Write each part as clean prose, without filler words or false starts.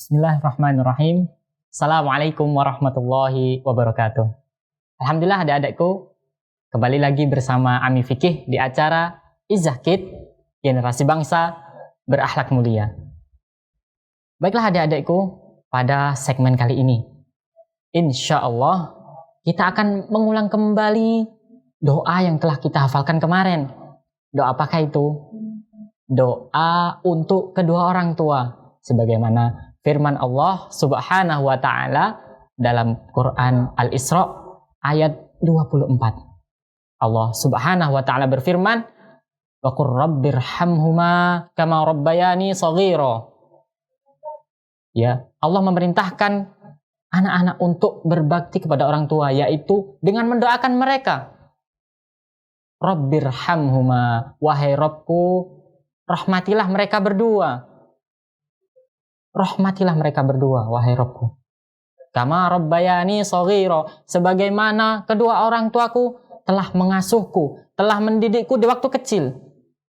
Bismillahirrahmanirrahim. Assalamualaikum warahmatullahi wabarakatuh. Alhamdulillah adik-adikku, kembali lagi bersama Ami Fikih di acara Izzah Kid, Generasi Bangsa Berakhlak Mulia. Baiklah adik-adikku, pada segmen kali ini, insya Allah kita akan mengulang kembali doa yang telah kita hafalkan kemarin. Doa apakah itu? Doa untuk kedua orang tua, sebagaimana firman Allah Subhanahu wa taala dalam Quran Al-Isra ayat 24. Allah Subhanahu wa taala berfirman, "Wa qur rabbirhamhuma kama rabbayani shaghira." Ya, Allah memerintahkan anak-anak untuk berbakti kepada orang tua, yaitu dengan mendoakan mereka. Rabbirhamhuma, wahai Rabbku, rahmatilah mereka berdua. Rahmatilah mereka berdua, wahai Rabbku. Kama rabbayani shaghira, sebagaimana kedua orang tuaku telah mengasuhku, telah mendidikku di waktu kecil.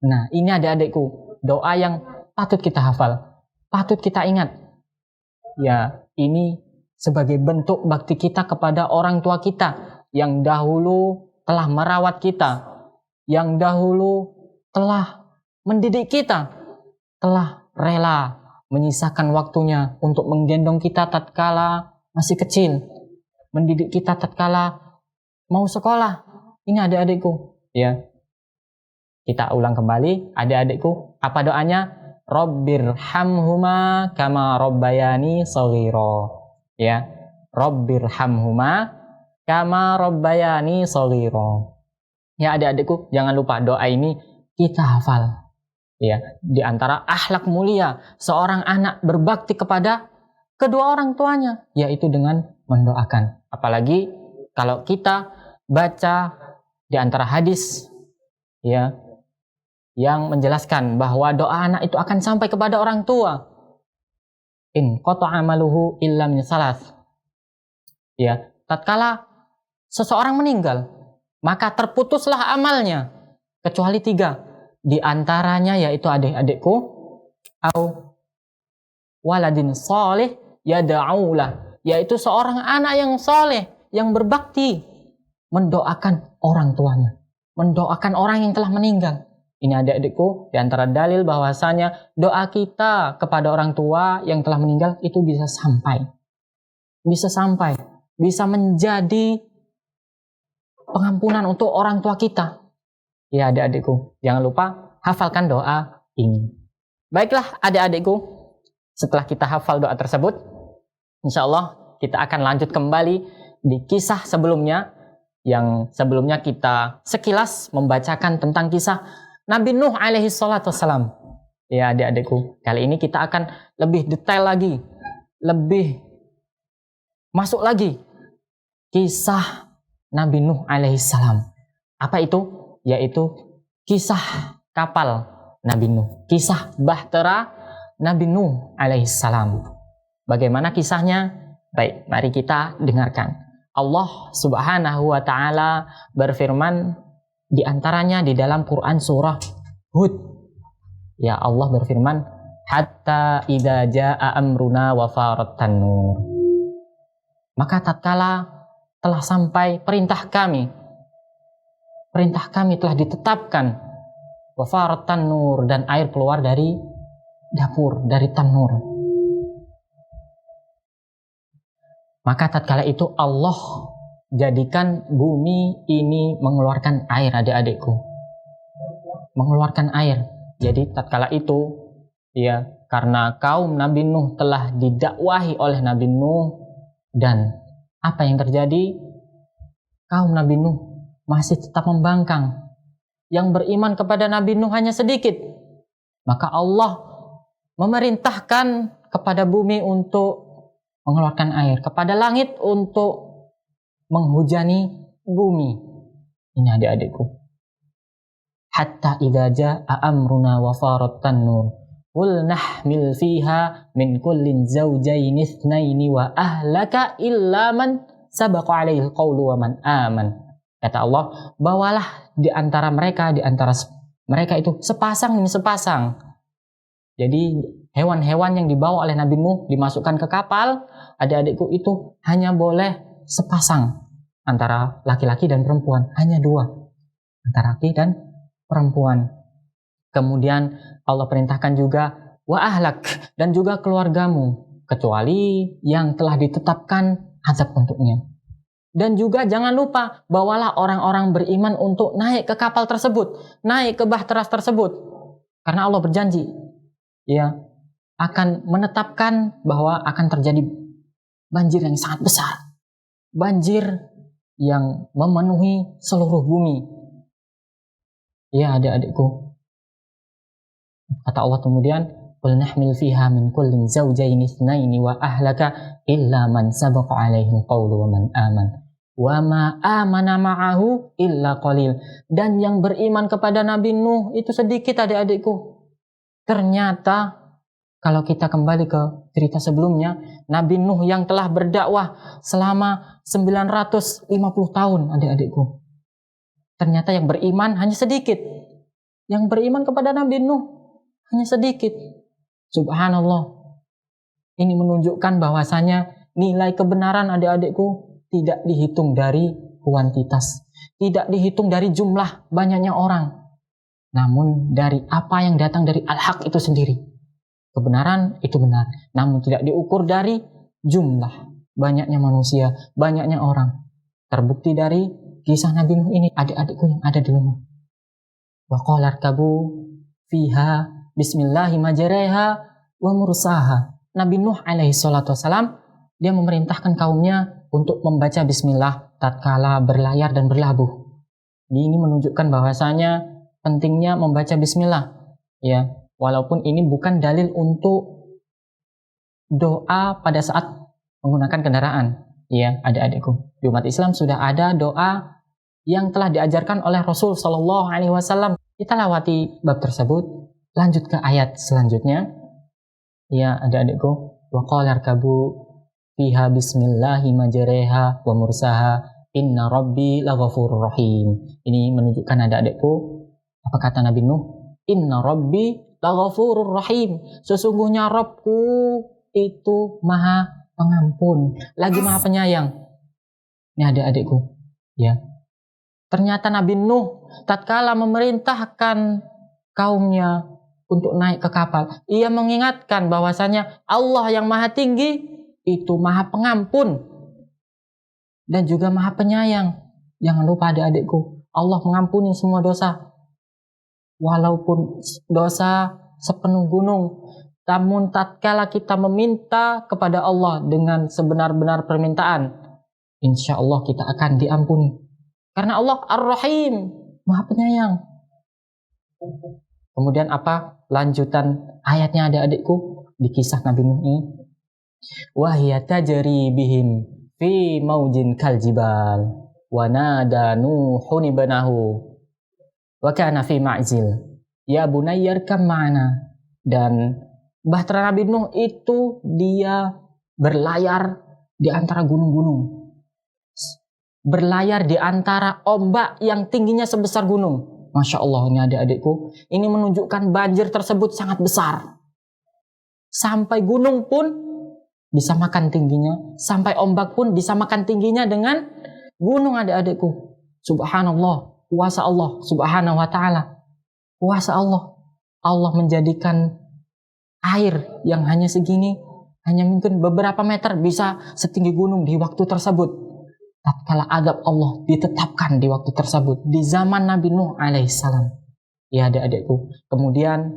Nah, ini adik-adikku, doa yang patut kita hafal, patut kita ingat. Ya, ini sebagai bentuk bakti kita kepada orang tua kita yang dahulu telah merawat kita, yang dahulu telah mendidik kita, telah rela menyisakan waktunya untuk menggendong kita tatkala masih kecil, mendidik kita tatkala mau sekolah. Ini adik-adikku, ya. Kita ulang kembali, adik-adikku, apa doanya? Rabbirhamhuma kama rabbayani shaghira. Ya, Rabbirhamhuma kama rabbayani shaghira. Ya adik-adikku, jangan lupa doa ini kita hafal. Ya, di antara akhlak mulia seorang anak berbakti kepada kedua orang tuanya, yaitu dengan mendoakan. Apalagi kalau kita baca di antara hadis, ya, yang menjelaskan bahwa doa anak itu akan sampai kepada orang tua. In qata'a amaluhu illa min salas. Ya, tatkala seseorang meninggal, maka terputuslah amalnya kecuali 3. Di antaranya yaitu adik-adikku, au waladin soleh yada'ulah, yaitu seorang anak yang soleh, yang berbakti, mendoakan orang tuanya, mendoakan orang yang telah meninggal. Ini adik-adikku, di antara dalil bahwasanya doa kita kepada orang tua yang telah meninggal itu bisa sampai, bisa menjadi pengampunan untuk orang tua kita. Ya adik-adikku, jangan lupa hafalkan doa ini. Baiklah adik-adikku, setelah kita hafal doa tersebut, insya Allah kita akan lanjut kembali di kisah sebelumnya, yang sebelumnya kita sekilas membacakan tentang kisah Nabi Nuh alaihi salatu wassalam. Ya adik-adikku, kali ini kita akan lebih detail lagi, lebih masuk lagi kisah Nabi Nuh alaihi salam. Apa itu? Yaitu kisah kapal Nabi Nuh, kisah bahtera Nabi Nuh alaihissalam. Bagaimana kisahnya? Baik, mari kita dengarkan. Allah Subhanahu wa taala berfirman di antaranya di dalam Quran surah Hud. Ya, Allah berfirman, hatta idza jaa amruna wa farat tanur. Maka tatkala telah sampai perintah kami telah ditetapkan, wafarat tanur, dan air keluar dari dapur, dari tanur. Maka tatkala itu Allah jadikan bumi ini mengeluarkan air, adik-adikku, mengeluarkan air. Jadi tatkala itu, ya, karena kaum Nabi Nuh telah didakwahi oleh Nabi Nuh, dan apa yang terjadi? Kaum Nabi Nuh masih tetap membangkang. Yang beriman kepada Nabi Nuh hanya sedikit. Maka Allah memerintahkan kepada bumi untuk mengeluarkan air, kepada langit untuk menghujani bumi. Ini adik-adikku. Hatta idza jaa amruna wa farat tanur qul nahmil fiha min kullin zawjayn itsnaini wa ahlaka illa man sabaqa alaihi alqawlu wa man aman. Kata Allah, bawalah di antara mereka itu sepasang demi sepasang. Jadi hewan-hewan yang dibawa oleh Nabi Nuh dimasukkan ke kapal, adik-adikku, itu hanya boleh sepasang antara laki-laki dan perempuan, hanya 2 antara laki dan perempuan. Kemudian Allah perintahkan juga wa ahlak, dan juga keluargamu, kecuali yang telah ditetapkan azab untuknya. Dan juga jangan lupa, bawalah orang-orang beriman untuk naik ke kapal tersebut, naik ke bahtera tersebut, karena Allah berjanji ya akan menetapkan bahwa akan terjadi banjir yang sangat besar, banjir yang memenuhi seluruh bumi. Ya adik-adikku, kata Allah kemudian, qul nahmil fiha min kullin zawjaini itsnaini wa ahlaka illa man sabaqa alaihi alqawlu wa man aman wa ma amana ma'ahu illa qalil. Dan yang beriman kepada Nabi Nuh itu sedikit, adik-adikku. Ternyata kalau kita kembali ke cerita sebelumnya, Nabi Nuh yang telah berdakwah selama 950 tahun, adik-adikku, ternyata yang beriman hanya sedikit. Yang beriman kepada Nabi Nuh hanya sedikit. Subhanallah. Ini menunjukkan bahwasanya nilai kebenaran, adik-adikku, tidak dihitung dari kuantitas, tidak dihitung dari jumlah banyaknya orang, namun dari apa yang datang dari al-haq itu sendiri. Kebenaran itu benar, namun tidak diukur dari jumlah banyaknya manusia, banyaknya orang. Terbukti dari kisah Nabi Nuh ini, adik-adikku yang ada di rumah. Wa qala irkabu fiha bismillahi majreha wa mursaha. Nabi Nuh alaihi salatu wassalam, dia memerintahkan kaumnya untuk membaca bismillah tatkala berlayar dan berlabuh. Ini menunjukkan bahwasanya pentingnya membaca bismillah, ya. Walaupun ini bukan dalil untuk doa pada saat menggunakan kendaraan, ya adik-adikku. Di umat Islam sudah ada doa yang telah diajarkan oleh Rasul Shallallahu Alaihi Wasallam. Kita lewati bab tersebut, lanjut ke ayat selanjutnya. Ya adik-adikku, wa qala irkabu fiha bismillahi majreha wa mursaha inna rabbi laghafurur rahim. Ini menunjukkan, adik-adikku, apa kata Nabi Nuh? Inna rabbi laghafurur rahim. Sesungguhnya Rabbku itu maha pengampun, lagi maha penyayang. Ini adik-adikku, ya. Ternyata Nabi Nuh tatkala memerintahkan kaumnya untuk naik ke kapal, ia mengingatkan bahwasanya Allah yang maha tinggi itu maha pengampun dan juga maha penyayang. Jangan lupa, adik-adikku, Allah mengampuni semua dosa. Walaupun dosa sepenuh gunung, namun tatkala kita meminta kepada Allah dengan sebenar-benar permintaan, insya Allah kita akan diampuni. Karena Allah Ar-Rahim, maha penyayang. Kemudian apa lanjutan ayatnya, adik-adikku, di kisah Nabi Nuh ini? Wahiya tajri bihim fi maujin kaljibal wa nada Nuhun ibnahu wa kana fi ma'zil ya bunayya irkam ma'ana. Dan bahtera Nabi Nuh itu dia berlayar di antara gunung-gunung, berlayar di antara ombak yang tingginya sebesar gunung. Masya Allah, ini adik-adikku, ini menunjukkan banjir tersebut sangat besar. Sampai gunung pun disamakan tingginya, sampai ombak pun disamakan tingginya dengan gunung, adik-adikku. Subhanallah, kuasa Allah subhanahu wa ta'ala. Kuasa Allah. Allah menjadikan air yang hanya segini, hanya mungkin beberapa meter, bisa setinggi gunung di waktu tersebut. Tatkala azab Allah ditetapkan di waktu tersebut, di zaman Nabi Nuh alaihissalam. Ya adik-adikku, kemudian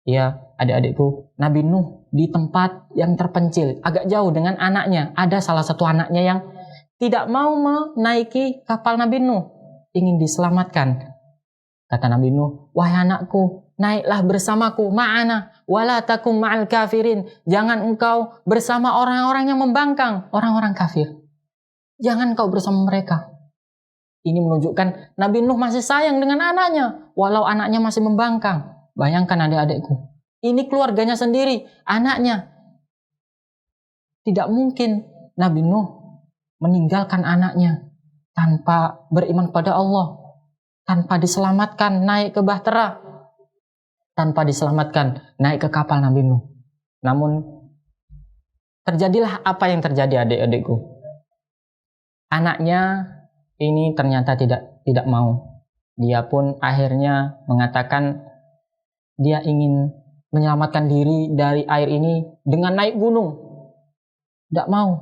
ya adik-adikku, Nabi Nuh di tempat yang terpencil, agak jauh dengan anaknya. Ada salah satu anaknya yang tidak mau menaiki kapal Nabi Nuh, ingin diselamatkan. Kata Nabi Nuh, wahai anakku, naiklah bersamaku, ma'ana, wala takum ma'al kafirin. Jangan engkau bersama orang-orang yang membangkang, orang-orang kafir. Jangan kau bersama mereka. Ini menunjukkan Nabi Nuh masih sayang dengan anaknya, walau anaknya masih membangkang. Bayangkan, adik-adikku, ini keluarganya sendiri, anaknya. Tidak mungkin Nabi Nuh meninggalkan anaknya tanpa beriman kepada Allah, tanpa diselamatkan naik ke bahtera. tanpa diselamatkan naik ke kapal Nabi Nuh. Namun terjadilah apa yang terjadi adik-adikku. Anaknya ini ternyata tidak mau. Dia pun akhirnya mengatakan dia ingin menyelamatkan diri dari air ini dengan naik gunung. Tidak mau.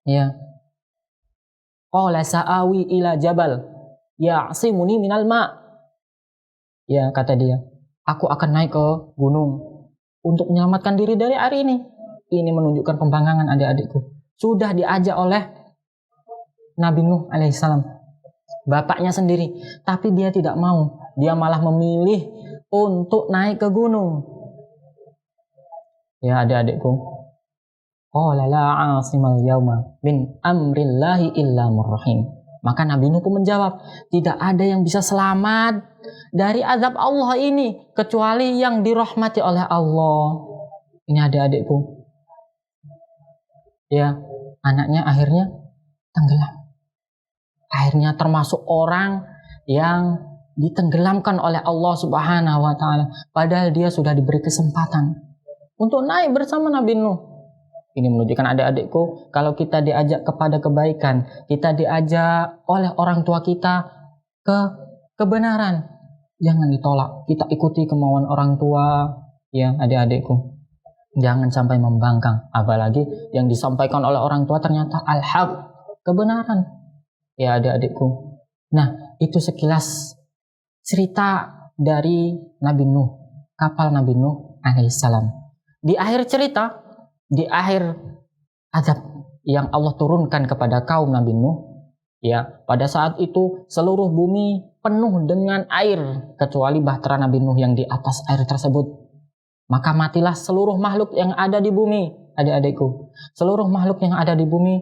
Ya. Qala sa'awi ila jabal ya'simuni minal ma'. Ya, kata dia, aku akan naik ke gunung untuk menyelamatkan diri dari air ini. Ini menunjukkan pembangkangan adik-adikku. Sudah diajak oleh Nabi Nuh alaihissalam, bapaknya sendiri, tapi dia tidak mau. Dia malah memilih untuk naik ke gunung. Ya adik-adikku, qala la 'asimal yauma min amrillahi illa marrahim. Maka Nabi Nuh pun menjawab, tidak ada yang bisa selamat dari azab Allah ini kecuali yang dirahmati oleh Allah. Ini adik-adikku. Ya, anaknya akhirnya tenggelam. Akhirnya termasuk orang yang ditenggelamkan oleh Allah Subhanahu wa taala, padahal dia sudah diberi kesempatan untuk naik bersama Nabi Nuh. Ini menunjukkan adik-adikku, kalau kita diajak kepada kebaikan, kita diajak oleh orang tua kita ke kebenaran, jangan ditolak. Kita ikuti kemauan orang tua, ya adik-adikku. Jangan sampai membangkang, apalagi yang disampaikan oleh orang tua ternyata al-haq, kebenaran. Ya adik-adikku. Nah, itu sekilas cerita dari Nabi Nuh, kapal Nabi Nuh alaihissalam. Di akhir cerita, di akhir azab yang Allah turunkan kepada kaum Nabi Nuh, ya, pada saat itu seluruh bumi penuh dengan air kecuali bahtera Nabi Nuh yang di atas air tersebut. Maka matilah seluruh makhluk yang ada di bumi, adik-adikku. Seluruh makhluk yang ada di bumi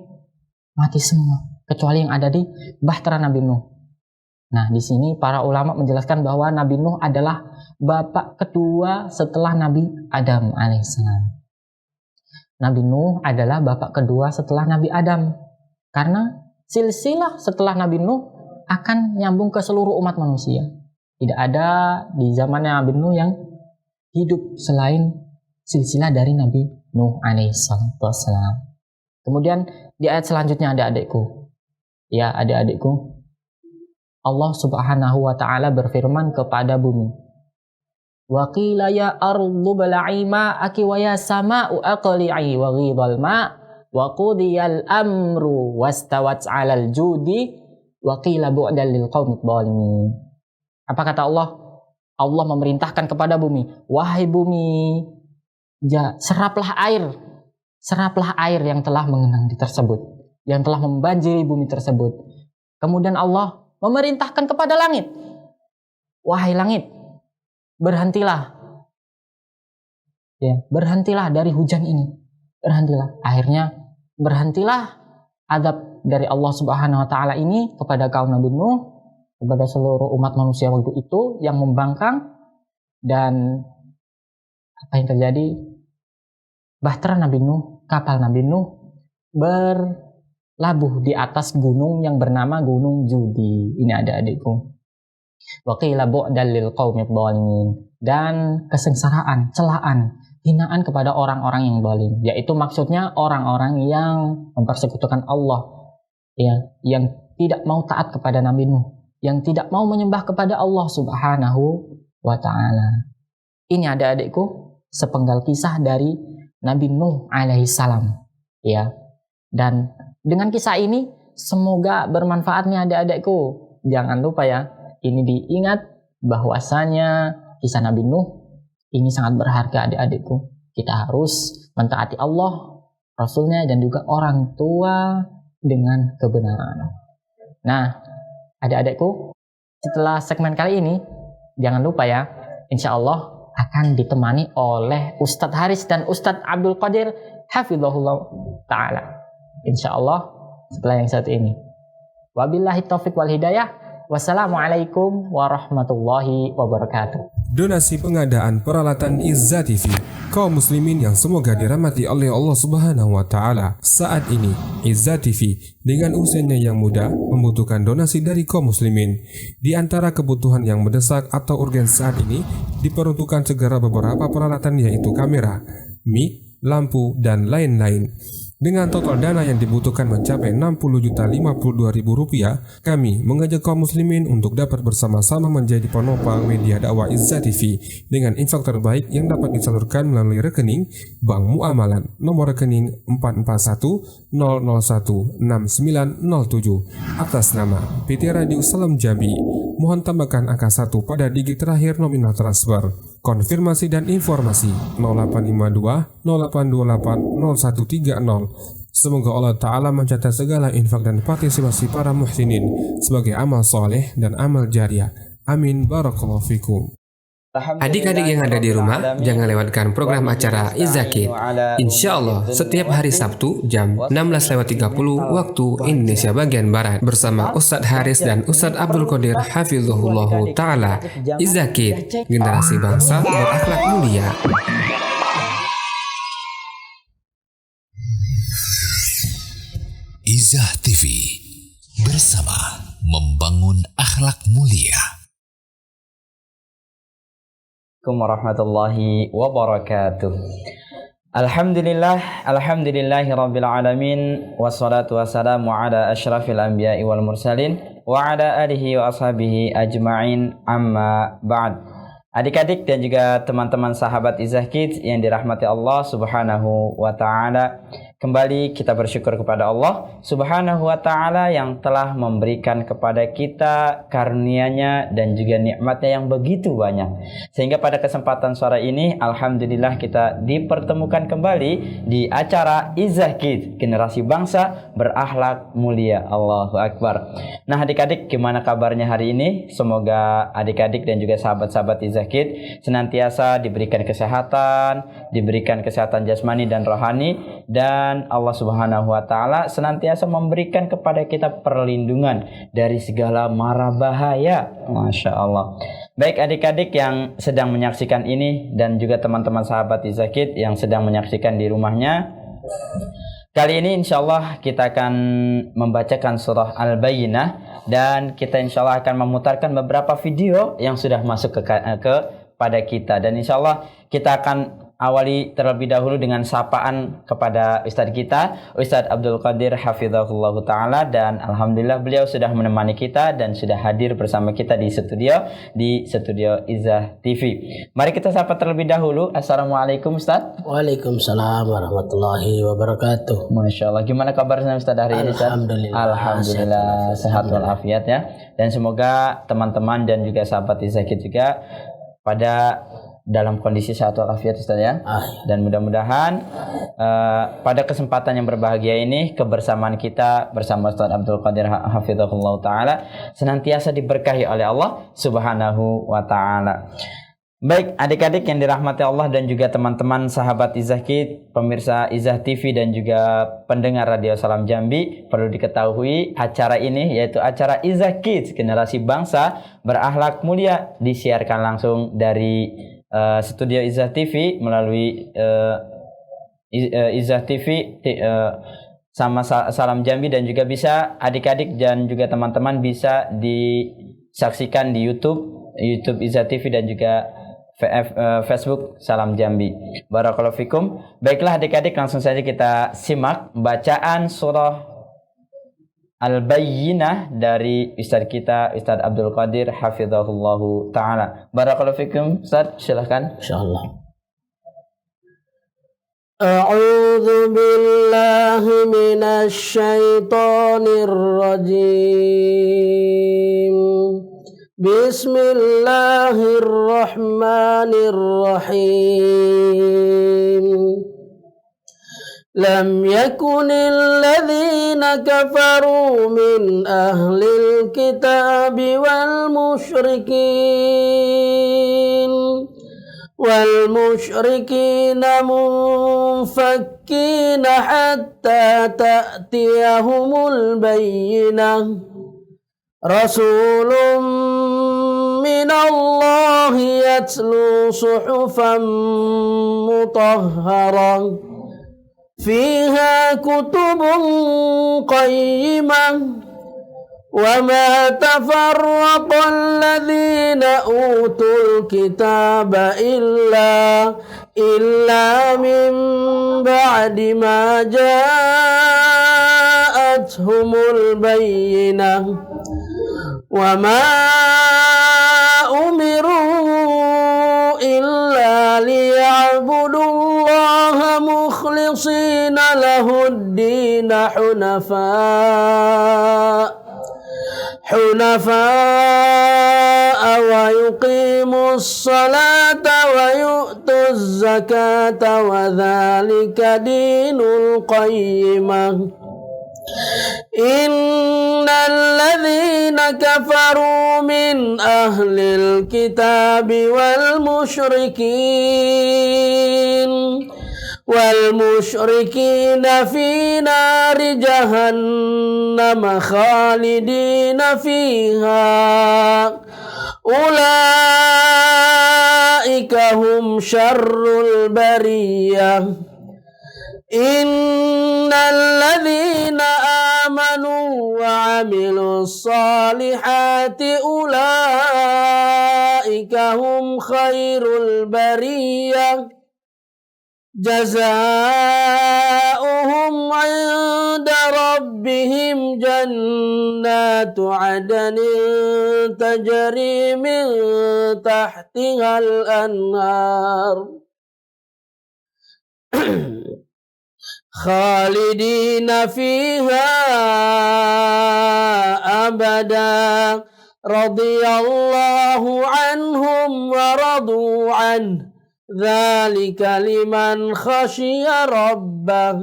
mati semua kecuali yang ada di bahtera Nabi Nuh. Nah, di sini para ulama menjelaskan bahwa Nabi Nuh adalah bapak kedua setelah Nabi Adam alaihissalam. Nabi Nuh adalah bapak kedua setelah Nabi Adam. Karena silsilah setelah Nabi Nuh akan nyambung ke seluruh umat manusia. Tidak ada di zamannya Nabi Nuh yang hidup selain silsilah dari Nabi Nuh alaihissalam. Kemudian di ayat selanjutnya adik-adikku. Ya adik-adikku. Allah Subhanahu wa taala berfirman kepada bumi. Wa qila ya ardu bala'i ma'aki wa ya sama'u aqli'i wa ghidal ma' wa qudiyal amru wastawat 'alal judi wa qila bu'dal lil qaumid dhalimin. Apa kata Allah? Allah memerintahkan kepada bumi, wahai bumi, seraplah air yang telah mengenang di tersebut, yang telah membanjiri bumi tersebut. Kemudian Allah memerintahkan kepada langit, wahai langit, berhentilah. Ya, berhentilah dari hujan ini. Berhentilah. Akhirnya berhentilah azab dari Allah Subhanahu wa taala ini kepada kaum Nabi Nuh, kepada seluruh umat manusia waktu itu yang membangkang. Dan apa yang terjadi? Bahtera Nabi Nuh, kapal Nabi Nuh berlabuh di atas gunung yang bernama Gunung Judi. Ini adik-adikku. Wa qila bu'dal lil qaumid dhalimin. Dan kesengsaraan, celaan, hinaan kepada orang-orang yang zalim, yaitu maksudnya orang-orang yang mempersekutukan Allah, ya, yang tidak mau taat kepada Nabi Nuh, yang tidak mau menyembah kepada Allah Subhanahu wa taala. Ini adik-adikku sepenggal kisah dari Nabi Nuh alaihissalam, ya. Dan dengan kisah ini semoga bermanfaatnya adik-adikku. Jangan lupa ya, ini diingat bahwasanya kisah Nabi Nuh ini sangat berharga adik-adikku. Kita harus mentaati Allah, Rasulnya, dan juga orang tua dengan kebenaran. Nah, adik-adikku, setelah segmen kali ini, jangan lupa ya, insya Allah akan ditemani oleh Ustadz Haris dan Ustadz Abdul Qadir hafizahullah ta'ala. Insya Allah setelah yang satu ini. Wabillahi taufiq wal hidayah. Wassalamualaikum warahmatullahi wabarakatuh. Donasi pengadaan peralatan Izzah TV kaum muslimin yang semoga dirahmati oleh Allah Subhanahu wa taala. Saat ini Izzah TV dengan usianya yang muda membutuhkan donasi dari kaum muslimin. Di antara kebutuhan yang mendesak atau urgen saat ini diperuntukkan segera beberapa peralatan, yaitu kamera, mic, lampu dan lain-lain. Dengan total dana yang dibutuhkan mencapai Rp60.052.000, kami mengajak kaum muslimin untuk dapat bersama-sama menjadi penopang media dakwah Izzah TV dengan infak terbaik yang dapat disalurkan melalui rekening Bank Muamalat nomor rekening 441-001-6907 atas nama PT Radio Salam Jambi. Mohon tambahkan angka 1 pada digit terakhir nominal transfer. Konfirmasi dan informasi 0852 0828 0130. Semoga Allah Ta'ala mencatat segala infak dan partisipasi para muhsinin sebagai amal soleh dan amal jariah. Amin. Barakallahu fikum. Adik-adik yang ada di rumah, jangan lewatkan program acara Izzah Kids. Insya Allah, setiap hari Sabtu jam 16.30 waktu Indonesia bagian Barat bersama Ustadz Haris dan Ustadz Abdul Qadir Hafizahullah Ta'ala. Izzah Kids, generasi bangsa berakhlak mulia. Izzah TV bersama membangun akhlak mulia. Warahmatullahi wabarakatuh. Alhamdulillahi rabbil alamin, wassalatu wassalamu ala asyrafil anbiya'i wal mursalin wa ala alihi wa ashabihi ajma'in, amma ba'd. Adik-adik dan juga teman-teman sahabat Izzah Kids yang dirahmati Allah Subhanahu wa taala, kembali kita bersyukur kepada Allah Subhanahu wa ta'ala yang telah memberikan kepada kita karunia-Nya dan juga nikmatnya yang begitu banyak. Sehingga pada kesempatan sore ini, alhamdulillah kita dipertemukan kembali di acara Izzah Kids, generasi bangsa berakhlak mulia. Allahu Akbar. Nah adik-adik, gimana kabarnya hari ini? Semoga adik-adik dan juga sahabat-sahabat Izzah Kids senantiasa diberikan kesehatan jasmani dan rohani, dan Allah Subhanahu wa taala senantiasa memberikan kepada kita perlindungan dari segala mara bahaya. Masya Allah. Baik adik-adik yang sedang menyaksikan ini dan juga teman-teman sahabat Izzah Kids yang sedang menyaksikan di rumahnya, kali ini insya Allah kita akan membacakan surah Al-Bayyinah, dan kita insya Allah akan memutarkan beberapa video yang sudah masuk kepada kita, dan insya Allah kita akan awali terlebih dahulu dengan sapaan kepada Ustadz kita, Ustadz Abdul Qadir Hafizahullah Ta'ala, dan alhamdulillah beliau sudah menemani kita dan sudah hadir bersama kita di studio Izzah TV. Mari kita sapa terlebih dahulu. Assalamualaikum Ustadz. Waalaikumsalam warahmatullahi wabarakatuh. Masya Allah, gimana kabarnya Ustadz hari ini Ustadz? Alhamdulillah sehat walafiat ya. Dan semoga teman-teman dan juga sahabat Izzah juga pada dalam kondisi sehat walafiat Ustaz ya. Dan mudah-mudahan pada kesempatan yang berbahagia ini kebersamaan kita bersama Ustaz Abdul Qadir Hafizahullah Ta'ala senantiasa diberkahi oleh Allah Subhanahu wa Ta'ala. Baik adik-adik yang dirahmati Allah dan juga teman-teman sahabat Izzah Kids, pemirsa Izzah TV dan juga pendengar Radio Salam Jambi, perlu diketahui acara ini yaitu acara Izzah Kids, generasi bangsa berakhlak mulia, disiarkan langsung dari studio Izzah TV melalui Izzah TV sama Salam Jambi, dan juga bisa adik-adik dan juga teman-teman bisa disaksikan di YouTube Izzah TV dan juga Facebook Salam Jambi. Barakallahu fikum. Baiklah adik-adik, langsung saja kita simak bacaan surah Al-Bayyinah dari Ustadz kita, Ustadz Abdul Qadir Hafizahullahu Ta'ala. Barakallahu fikum Ustadz, silahkan. Insyaallah. A'udzu billahi minasy syaithanir rajim. Bismillahirrahmanirrahim. Lam yakunil ladzina kafaru min ahlil kitabi wal musyrikina munfakkina hatta ta'tiyahumul bayyinah. rasulun minallahi yatlu suhufan mutahharah fiha kutubun qayyimah وما تفرق الذين أوتوا الكتاب إلا من بعد ما جاءتهم البينة وما أمروا إلا ليعبدوا الله مخلصين له الدين حنفاء ويقيموا الصلاة ويؤتوا الزكاة وذلك دين القيمة إن الذين كفروا من أهل الكتاب والمشركين في نار جهنم خالدين فيها أولئك هم شر البرية إن الذين آمنوا وعملوا الصالحات أولئك هم خير البرية جزاؤهم عند ربهم جنات عدن تجري من تحتها الأنهار خالدين فيها أبدا رضي الله عنهم ورضوا عنه Dzalika liman khasyiya rabbah.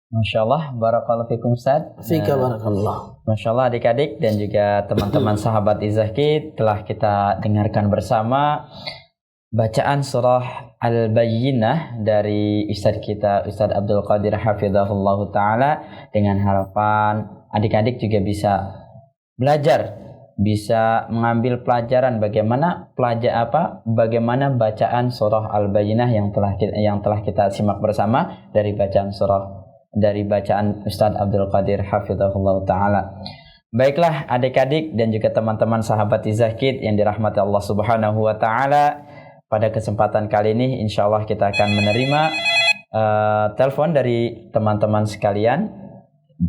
Masya Allah, barakallahu fikum Ustaz. Fika barakallah. Masya Allah adik-adik dan juga teman-teman sahabat Izaki, telah kita dengarkan bersama bacaan surah Al-Bayyinah dari Ustaz kita, Ustaz Abdul Qadir Hafizahullah Ta'ala, dengan harapan adik-adik juga bisa belajar, bisa mengambil pelajaran bagaimana bacaan surah Al-Bayyinah yang telah kita simak bersama dari bacaan Ustaz Abdul Qadir Hafizahullah Ta'ala. Baiklah adik-adik dan juga teman-teman sahabat Izakid yang dirahmati Allah Subhanahu wa Ta'ala, pada kesempatan kali ini insyaallah kita akan menerima telepon dari teman-teman sekalian.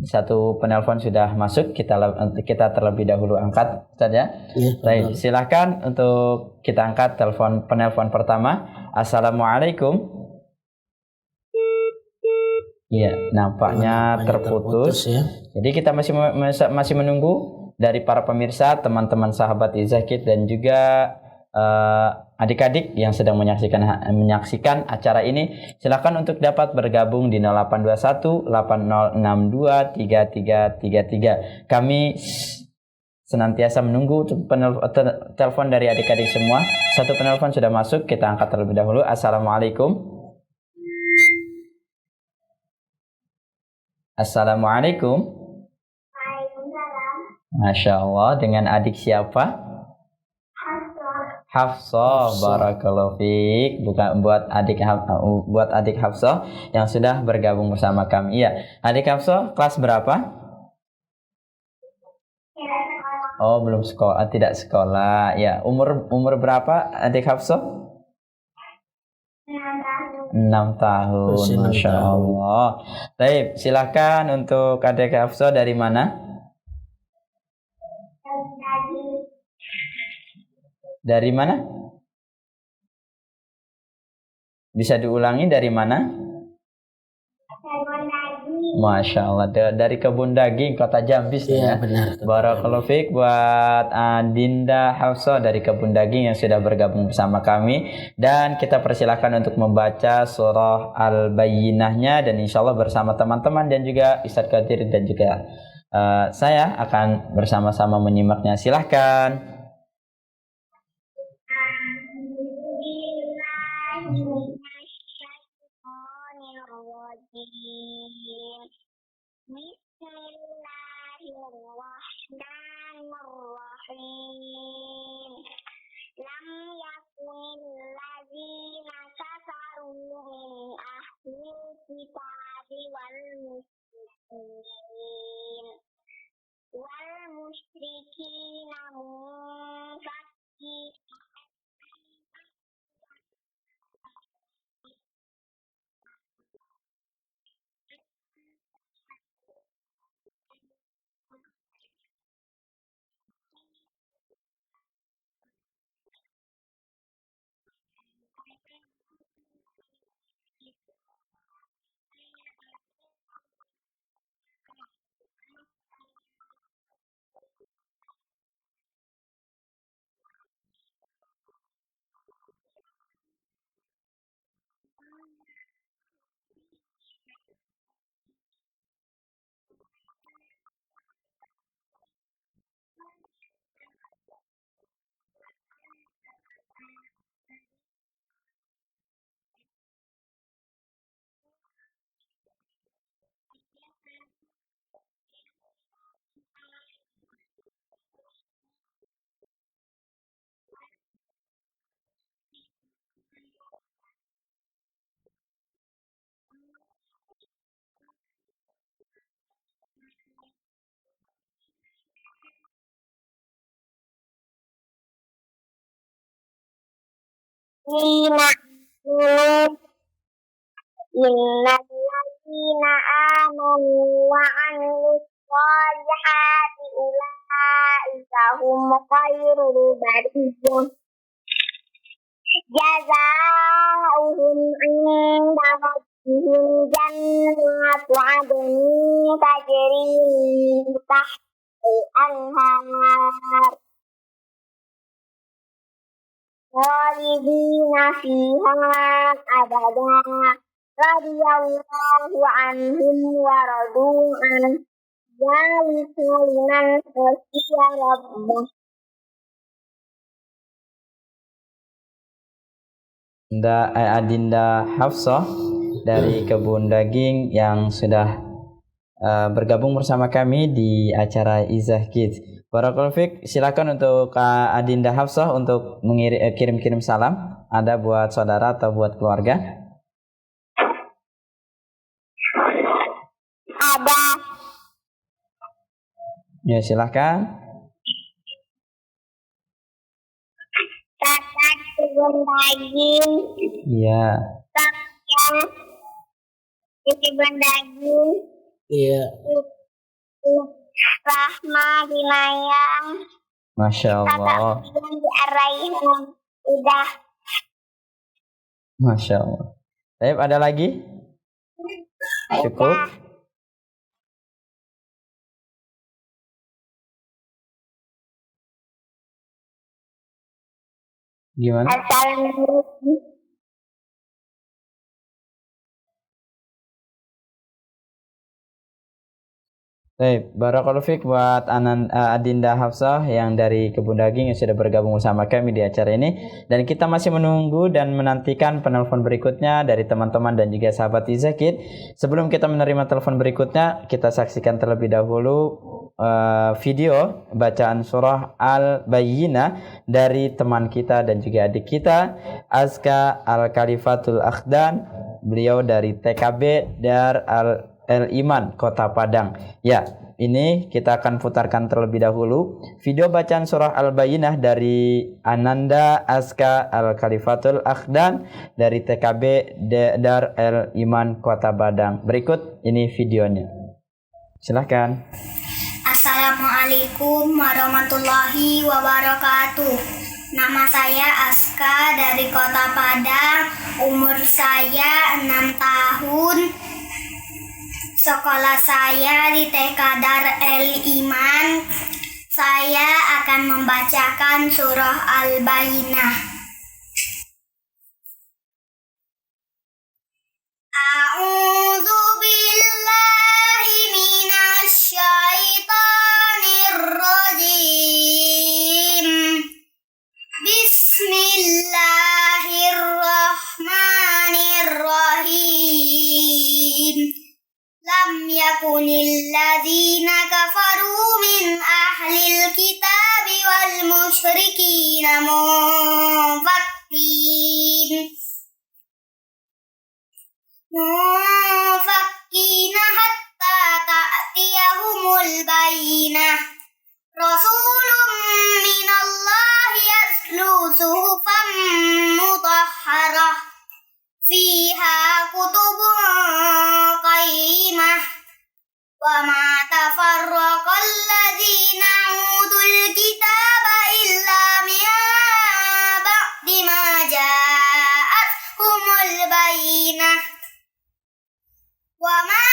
Satu penelpon sudah masuk, kita terlebih dahulu angkat, Ustaz ya. Baik, silakan untuk kita angkat penelpon pertama. Assalamualaikum. Iya, nampaknya terputus ya. Jadi kita masih menunggu dari para pemirsa, teman-teman sahabat Izakid dan juga adik-adik yang sedang menyaksikan acara ini. Silakan untuk dapat bergabung di 0821 8062 3333. Kami senantiasa menunggu telepon dari adik-adik semua. Satu penelpon sudah masuk, kita angkat terlebih dahulu. Assalamualaikum. Assalamualaikum. Waalaikumsalam. Masya Allah, dengan adik siapa? Hafsah, barakallahu fiik. Bukan buat adik Hafsah yang sudah bergabung bersama kami. Iya, adik Hafsah kelas berapa? Oh, belum sekolah, tidak sekolah. Ya, umur berapa adik Hafsah? 6 tahun. Masya Allah. Baik, silakan untuk adik Hafsah dari mana? Dari mana? Bisa diulangi dari mana? Kebun Daging. Masya Allah, dari Kebun Daging Kota Jambi. Iya benar. Barakallahu fiik buat Dinda Hafsah dari Kebun Daging yang sudah bergabung bersama kami. Dan kita persilakan untuk membaca surah Al-Bayyinahnya, dan insya Allah bersama teman-teman dan juga Ustaz Qadir dan juga saya akan bersama-sama menyimaknya. Silahkan. Bismillahirrahmanirrahim. Bismillahirrahmanirrahim. Lam yakunil ladzina kafaru min ahlil kitabi wal musyrikin munfakin. Innal ladzina amanu wa 'amilus shalihati ulaika hum khairul bariyah. Jazaohum 'inda rabbihim jannatu 'adnin tajri min tahtiha al-anhar khalidina fiha abada. Radiyallahu anhum wa radu an dzalika liman khashiya rabbah. Adinda Hafsah dari Kebun Daging yang sudah bergabung bersama kami di acara Izzah Kids. Barakallahu Fik, silakan untuk Adinda Hafsah untuk kirim-kirim salam, ada buat saudara atau buat keluarga. Ada. Ya, silakan. Kakak Kebun Daging. Iya. Kakak di Kebun Daging. Iya. Rahma Dinayang. Masya Kakak Allah. Bian di Araihan. Udah. Masya Allah. Baik, ada lagi? Cukup. Gimana? Assalamualaikum. Baik, barakallahu fiik buat Adinda Hafsah yang dari Kebun Daging yang sudah bergabung bersama kami di acara ini, dan kita masih menunggu dan menantikan penelpon berikutnya dari teman-teman dan juga sahabat Izzah Kids. Sebelum kita menerima telepon berikutnya, kita saksikan terlebih dahulu video bacaan surah Al-Bayyinah dari teman kita dan juga adik kita Azka Al-Khalifatul Akhdan, beliau dari TKB Dar Al-Iman Kota Padang. Ya, ini kita akan putarkan terlebih dahulu video bacaan surah Al-Bayyinah dari Ananda Azka Al-Khalifatul Akhdan dari TKB Dar Al-Iman Kota Padang. Berikut ini videonya. Silahkan. Assalamualaikum warahmatullahi wabarakatuh. Nama saya Aska dari Kota Padang. Umur saya 6 tahun. Sekolah saya di TK Dar Al-Iman. Saya akan membacakan surah Al-Bayyinah. A'udzu billahi minasy syaithanir rajim. Bismillahirrahmanirrahim. Lam yakunil ladzina kafaru الكتاب والمشركين منفكين حتى تأتيهم البينة رسول من الله يتلو صحفا مطهرة فيها كتب قيمة وما تفرق الذين أوتوا الكتاب إلا من بعد ما جاءتهم البينة وما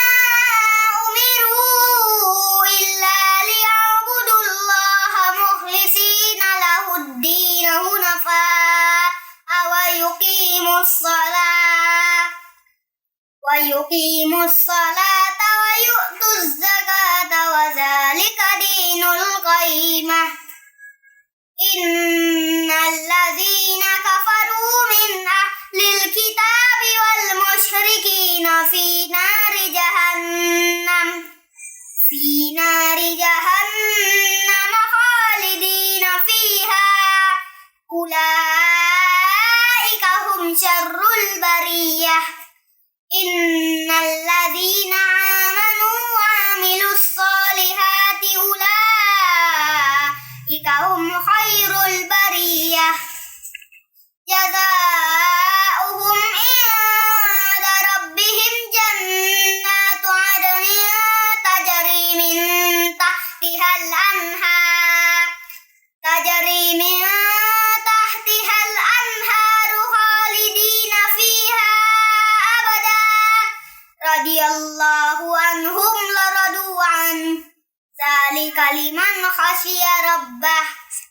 أمروا إلا ليعبدوا الله مخلصين له الدين حنفاء ويقيموا الصلاة ويؤتوا الزكاة وذلك دين القيمة إن الذين كفروا من أهل الكتاب والمشركين في نار جهنم خالدين فيها أولئك هم شر البرية إن الذين آمنوا وعملوا الصالحات أولئك هم خير البرية جزاؤهم عند ربهم جنات عدن تجري من تحتها الأنهار خالدين فيها أبدا رضي الله عنهم ورضوا عنه ذلك لمن خشي ربه.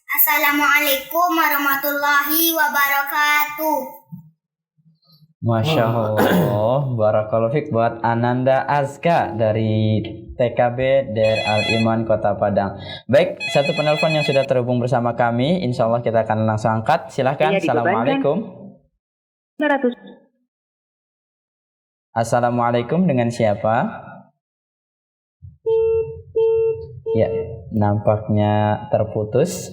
Assalamualaikum warahmatullahi wabarakatuh. Masya Allah, barakallahu fiik buat Ananda Azka dari TKB Dar Al Iman Kota Padang. Baik, satu penelpon yang sudah terhubung bersama kami, insya Allah kita akan langsung angkat. Silahkan. Assalamualaikum. Assalamualaikum, dengan siapa? Ya, nampaknya terputus.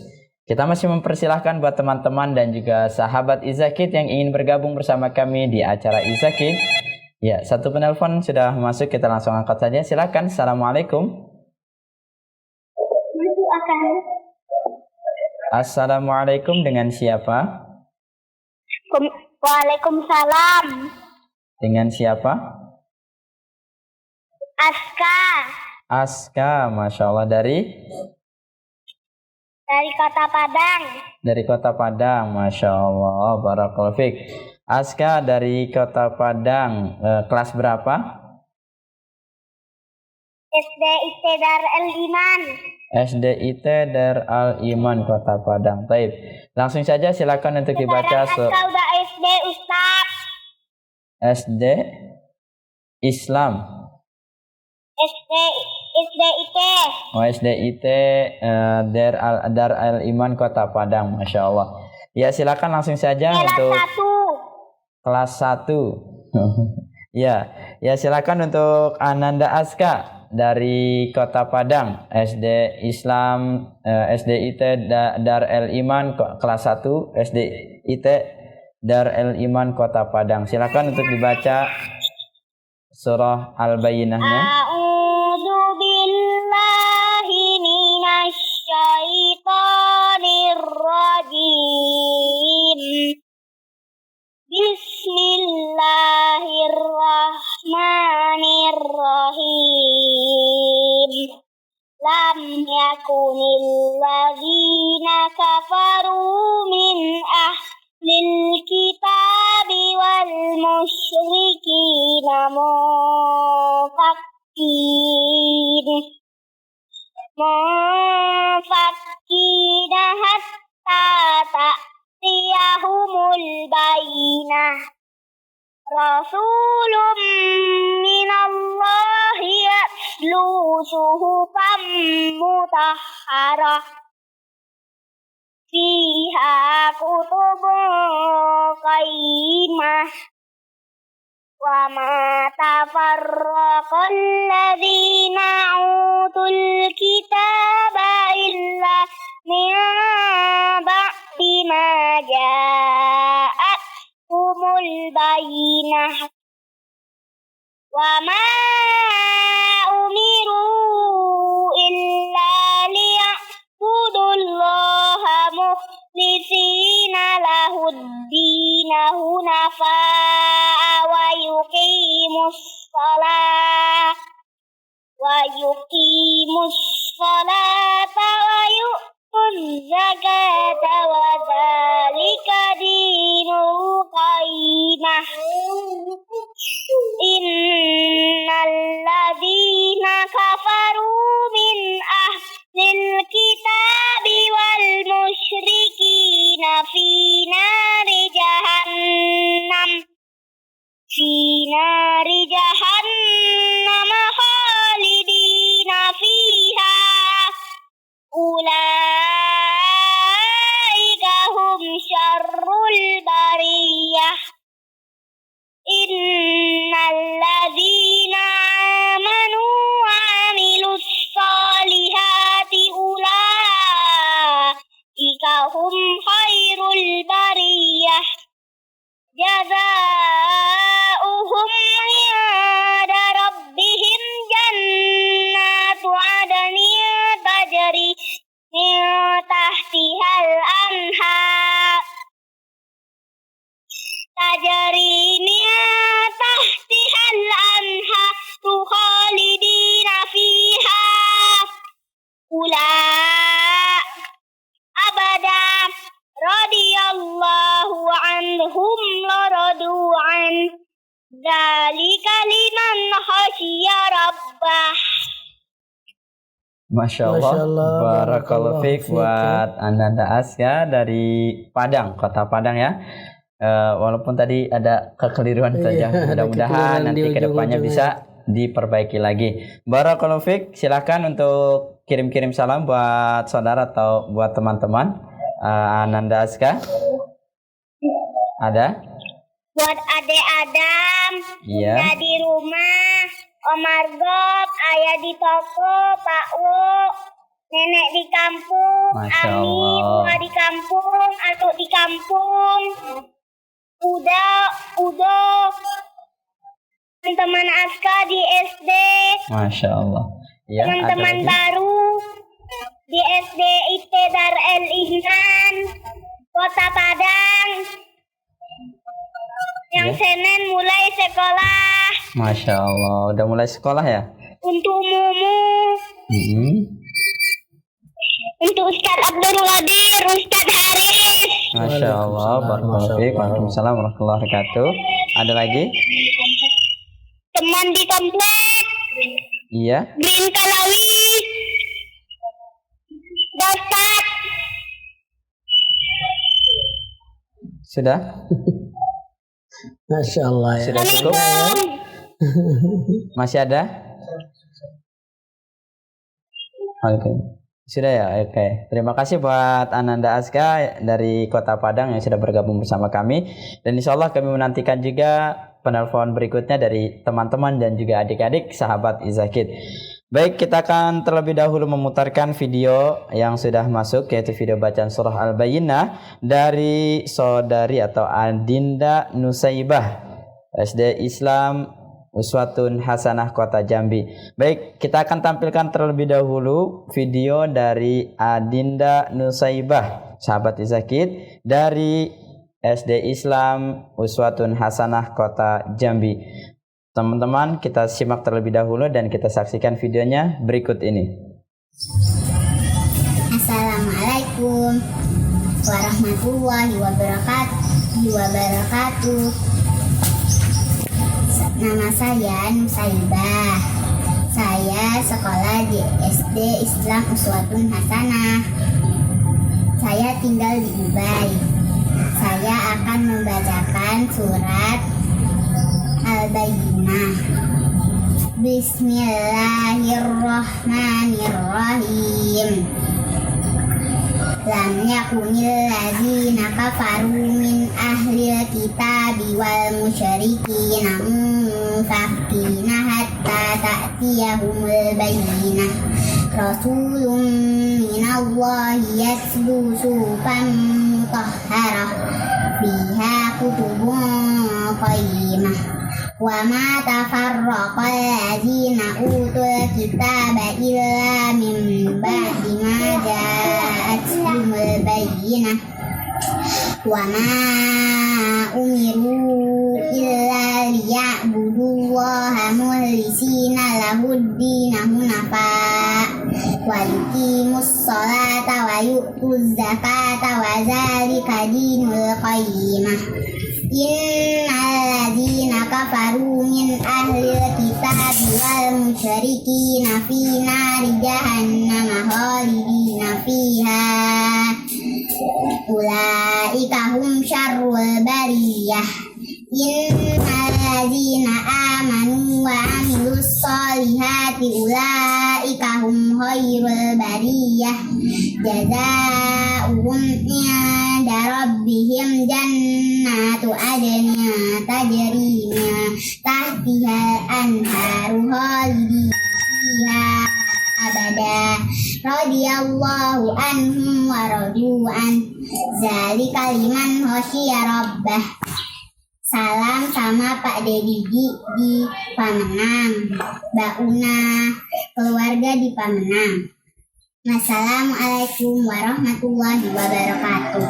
Kita masih mempersilahkan buat teman-teman dan juga sahabat Izakid yang ingin bergabung bersama kami di acara Izakid. Ya, satu penelpon sudah masuk, kita langsung angkat saja. Silakan. Assalamualaikum. Assalamualaikum, dengan siapa? Waalaikumsalam. Dengan siapa? Aska Aska, Masya Allah. Dari Kota Padang. Dari Kota Padang, Masya Allah, barakallahu fiik. Aska dari Kota Padang, kelas berapa? SDIT Dar El Iman. SDIT Dar Al Iman Kota Padang. Baik, langsung saja silakan untuk dibaca. Aska udah SD Ustaz. SD Islam. SDIT. Oh, SDIT Dar Al Iman Kota Padang, Masya Allah. Ya, silakan langsung saja untuk kelas 1. Ya, silakan untuk Ananda Aska dari Kota Padang, SD Islam, SDIT Dar Al Iman kelas 1, SDIT Dar Al Iman Kota Padang. Silakan untuk dibaca surah Al-Bayyinahnya. A'udzu billahi minasy syaithanir rajim. Bismillahirrahmanirrahim. Lam yakunil ladzina kafaru min ahlil kitabi wal musyrikina munfakkina hatta ta'tiyahumul bayyinah. Rasulun minallahi yatlu suhufan mutahharah fiha kutubun qayyimah wa ma tafarraqal ladzina utul kitaba إلا من بعد ما جاءتهم البينة وما أمروا إلا ليعبدوا الله مخلصين له الدين حنفاء ويقيموا الصلاة ويؤتوا الزكاة وذلك دين القيمة إن الذين كفروا من أهل الكتاب والمشركين في نار جهنم خالدين فيها أولئك هم شر البرية إن الذين آمنوا وعملوا الصالحات أولئك هم خير البرية جزاؤهم عند ربهم جنات عدن تجري من تحتها الأنهار خالدين فيها أولئك أبدا رضي الله عنهم ورضوا عنه ذلك لمن خشي ربه. Masya Allah, barakallahu fiik buat Ananda Aska dari Padang, kota Padang ya. Walaupun tadi ada kekeliruan saja, mudah-mudahan nanti kedepannya bisa diperbaiki lagi. Barakallahu fiik, silakan untuk kirim-kirim salam buat saudara atau buat teman-teman. Ananda Aska, ada? Buat Ade Adam, Iya. di rumah, Om Margot, ayah di toko, Pak Wo, nenek di kampung, Masya Ami, Allah. bunga di kampung, Atuk di kampung, Udo, teman-teman Aska di SD, Masya Allah. Ya, teman-teman ada lagi? baru di SD IP Dar El Ihsan, Kota Padang, yang Ya. Senin mulai sekolah. Masya Allah, udah mulai sekolah ya? Untuk Mumu, untuk Ustadz Abdul Qadir, Ustadz Haris, Masya Allah, barakallahu fiik. Waalaikumsalam warahmatullahi wabarakatuh. Ada lagi? teman di komplek, Iya. Green Kalawi, Ustadz, Sudah? Masya Allah ya. Sudah cukup? Masih ada? Oke. Sudah ya? Oke. Terima kasih buat Ananda Aska dari Kota Padang yang sudah bergabung bersama kami. Dan insya Allah kami menantikan juga penelpon berikutnya dari teman-teman dan juga adik-adik sahabat Izakid. Baik, kita akan terlebih dahulu memutarkan video yang sudah masuk, yaitu video bacaan surah Al-Bayyinah dari saudari atau Adinda Nusaibah, SD Islam Uswatun Hasanah Kota Jambi. Baik, kita akan tampilkan terlebih dahulu video dari Adinda Nusaibah, sahabat Izakid, dari SD Islam Uswatun Hasanah Kota Jambi. Teman-teman, kita simak terlebih dahulu dan kita saksikan videonya berikut ini. Assalamualaikum warahmatullahi wabarakatuh. Nama saya Nusaibah. Saya sekolah di SD Islam Uswatun Hasanah. Saya tinggal di Ubay. Saya akan membacakan surat Al-Bayyinah. Bismillahirrahmanirrahim. Lam yakunil ladzina kafaru min ahlil kitabi wal musyrikina munfakina hatta ta'tiyahumul bayyinah. rasulun minallahi yatlu suhufan mutahharah fiha kutubun qayyimah wa ma tafarraqa allazina utul kitaba illa min ba'di ma ja'atuhumul bayyinah wa ma umiru illa liya'budullaha mukhlisina lahuddina hunafa wa yuqimus sholata wa yu'tuz zakata wa zalika dinul qayyimah. Innal ladzina kafaru min ahlil kitabi wal musyrikina fi nari jahannam khalidina fiha ulaika hum syarrul bariyah. Innal ladzina amanu wa amilus solihati ulaika hum khairul bariyah jazaa'uhum inda rabbihim jannatu adnin tajri min tahtihal anharu khalidina fiha abada radhiyallahu anhum wa radu an zalika liman khasyiya rabbah. Salam sama Pak Dedigi di Pamenang, Mbak Una keluarga di Pamenang. Wassalamualaikum warahmatullahi wabarakatuh.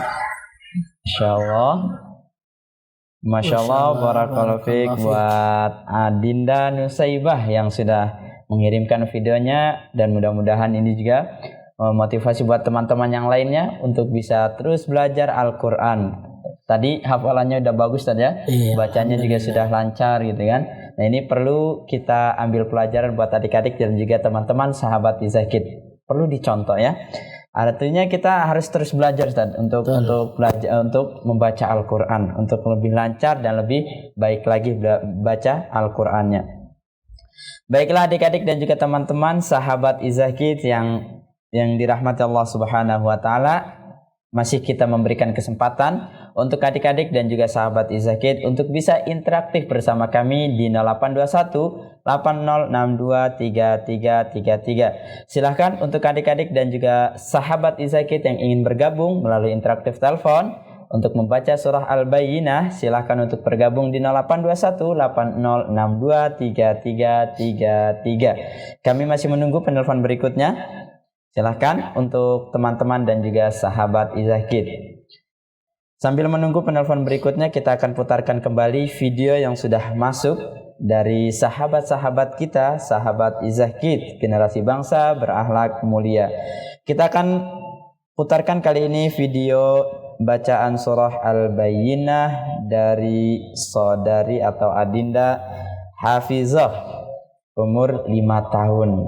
Masya Allah, barakallahu fiik buat Adinda Nusaibah yang sudah mengirimkan videonya, dan mudah-mudahan ini juga memotivasi buat teman-teman yang lainnya untuk bisa terus belajar Al-Quran. Tadi hafalannya udah bagus tadi ya, bacanya juga sudah lancar gitu kan. Nah ini perlu kita ambil pelajaran buat adik-adik dan juga teman-teman sahabat Izakid. Perlu dicontoh ya. Artinya kita harus terus belajar Ustaz, untuk belajar untuk membaca Al-Quran, untuk lebih lancar dan lebih baik lagi baca Al-Qurannya. Baiklah adik-adik dan juga teman-teman sahabat Izakid yang dirahmati Allah Subhanahu wa taala, masih kita memberikan kesempatan untuk adik-adik dan juga sahabat Izakid untuk bisa interaktif bersama kami di 0821 8062 3333. Silahkan untuk adik-adik dan juga sahabat Izakid yang ingin bergabung melalui interaktif telepon untuk membaca surah Al-Bayyinah, silahkan untuk bergabung di 0821 8062 3333. Kami masih menunggu penelpon berikutnya. Silahkan untuk teman-teman dan juga sahabat Izakid. Sambil menunggu penelpon berikutnya, kita akan putarkan kembali video yang sudah masuk dari sahabat-sahabat kita, sahabat Izakid, generasi bangsa berakhlak mulia. Kita akan putarkan kali ini video bacaan surah Al-Bayyinah dari saudari atau Adinda Hafizah, umur 5 tahun.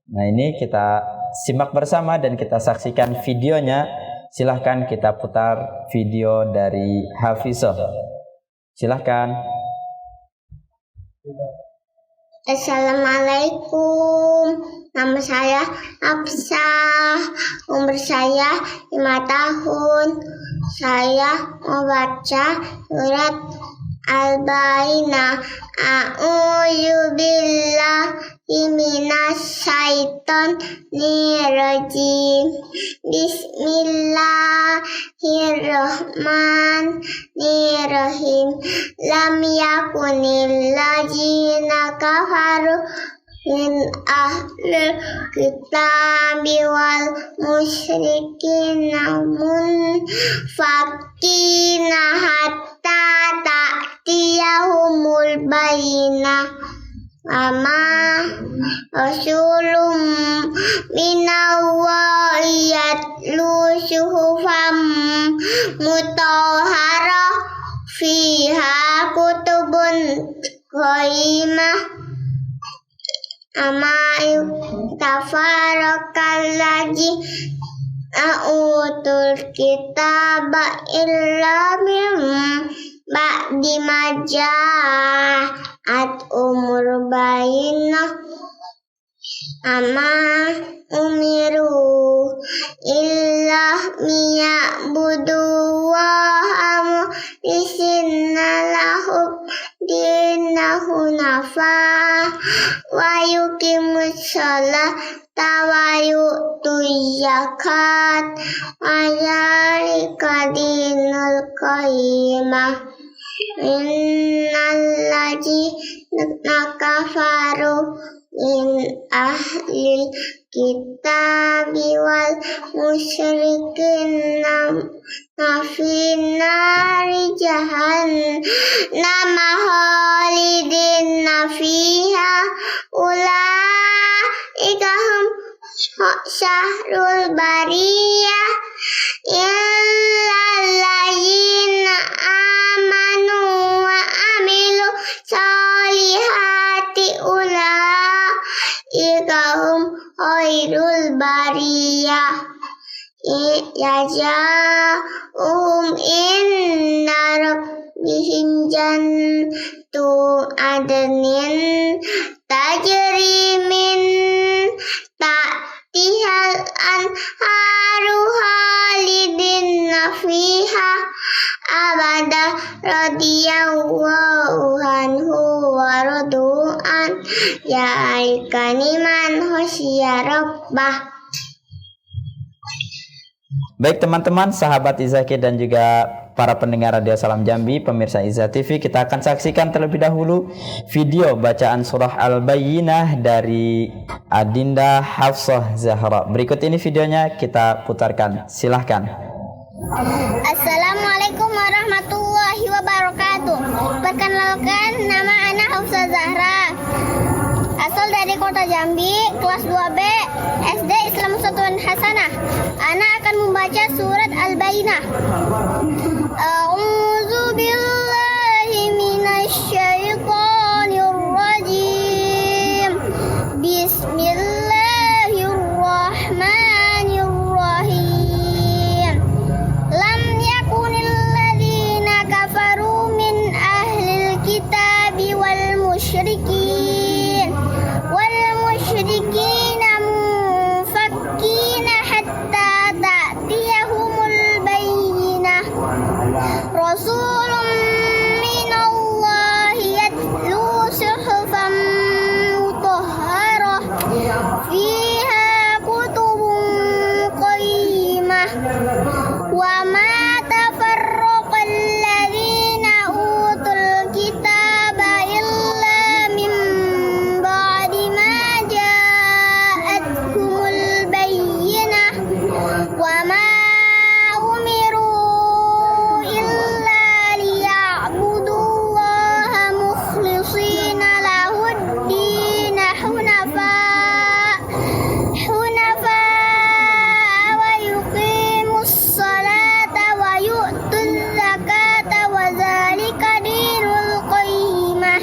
Nah ini kita simak bersama dan kita saksikan videonya. Silahkan kita putar video dari Hafizah. Silahkan. Assalamualaikum. Nama saya Hafsah. Umur saya 5 tahun. Saya membaca surat Al-Bayyinah. A'udzu billahi minasyaitonirrajim. Bismillahirrahmanirrahim. Lam yakunil ladzina kafaru min ahlil kitabi wal musyrikina munfakina hatta ta'tiyahumul bayyinah. Ama rasulum minallahi yatlu suhufam mutahharah fiha kutubun qayyimah. Ama tafarakal ladzi utul kitaba illa min ba'di ma ja'at umur bayyinah. Ama umiru illa miya'budu wa mukhlisina lahu dinahu nafa wa yuqimus sholata wa yu'tuz zakat wa dzalika dinul qayyimah innal ladzina kafaru min ahlil kitabi wal musyrikin nafi nari jahannam khalidina fiha ulaika hum syahrul bariyah illal ladzina amanu wa amilu solihati ulaika hum khairul bariyah inna rabbihim jannatu adnin tajri min tahtihal anharu khalidina fiha abada radiyallahu anhu wa radu'an ya ikaniman khosya rabbah. Baik teman-teman, sahabat Izzaki dan juga para pendengar Radio Salam Jambi, pemirsa Izzah TV, kita akan saksikan terlebih dahulu video bacaan surah Al-Bayyinah dari Adinda Hafsah Zahra. Berikut ini videonya kita putarkan, silahkan. Assalamualaikum warahmatullahi wabarakatuh. Perkenalkan, nama anak Hafsah Zahra, asal dari kota Jambi, kelas 2B, SD Islam Uswatun Hasanah. Anak akan membaca surat Al-Bayyinah. A'udzu billahi minasy syaithanir rajim. Bismillahirrahmanirrahim. Lam yakunil ladzina kafaru min ahlil kitabi wal musyrikin munfakkina hatta ta'tiyahumul bayyinah. Rasulun minallahi yatlu suhufan mutahharah fiha kutubun qayyimah wa ma tafarraqal ladzina utul kitaba illa min ba'di ma ja'atkumul bayyinah wa ma umiru illa liya'budullaha mukhlishina lahud-din hunafa wa yuqimus salata wa yu'tuz zakata wa dzalika dinul qayyimah.